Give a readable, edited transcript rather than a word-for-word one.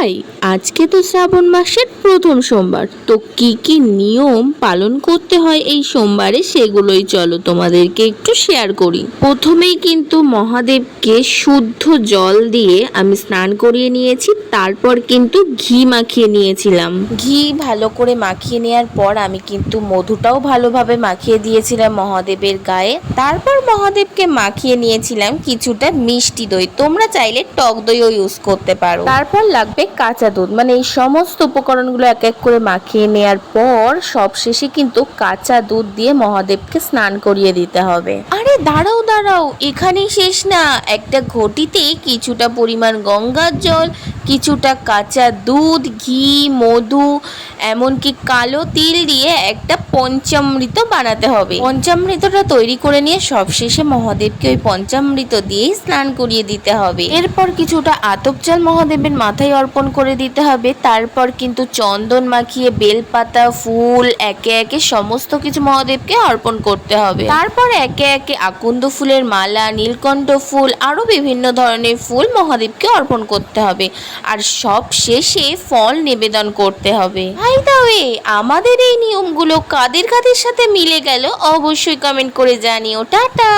ভাই, আজকে তো শ্রাবণ মাসের প্রথম সোমবার, তো কি কি নিয়ম পালন করতে হয় এই সোমবারে সেগুলোই চলো তোমাদেরকে একটু শেয়ার করি। প্রথমেই কিন্তু মহাদেবকে শুদ্ধ জল দিয়ে আমি স্নান করিয়ে নিয়েছি, তারপর কিন্তু ঘি মাখিয়ে নিয়েছিলাম। ঘি ভালো করে মাখিয়ে নেওয়ার পর আমি কিন্তু মধুটাও ভালোভাবে মাখিয়ে দিয়েছিলাম মহাদেবের গায়ে। তারপর মহাদেবকে মাখিয়ে নিয়েছিলাম কিছুটা মিষ্টি দই, তোমরা চাইলে টক দইও ইউজ করতে পারো। তারপর লাগবে কাঁচা দুধ, মানে এই সমস্ত উপকরণগুলো এক এক করে মাখিয়ে নেওয়ার পর সবশেষে কিন্তু কাঁচা দুধ দিয়ে মহাদেবকে স্নান করিয়ে দিতে হবে। আরে দাঁড়াও দাঁড়াও, এখানেই শেষ না। একটা ঘটিতে কিছুটা পরিমাণ গঙ্গার জল, কিছুটা কাঁচা দুধ, ঘি, মধু, এমনকি কালো তিল দিয়ে একটা পঞ্চামৃত বানাতে হবে। পঞ্চামৃতটা তৈরি করে নিয়ে সবশেষে মহাদেবকে ওই পঞ্চামৃত দিয়েই স্নান করিয়ে দিতে হবে। এরপর কিছুটা আতপ চাল মহাদেবের মাথায় অর্পণ করে দিতে হবে। তারপর কিন্তু চন্দন মাখিয়ে বেলপাতা, ফুল একে একে সমস্ত কিছু মহাদেবকে অর্পণ করতে হবে। তারপর একে একে আকন্দ ফুলের মালা, নীলকণ্ঠ ফুল, আরো বিভিন্ন ধরনের ফুল মহাদেবকে অর্পণ করতে হবে। আর সব শেষে ফল নিবেদন করতে হবে। বাই দ্য ওয়ে, আমাদের এই নিয়মগুলো কাদের কাদের সাথে মিলে গেল অবশ্যই কমেন্ট করে জানিও। টাটা।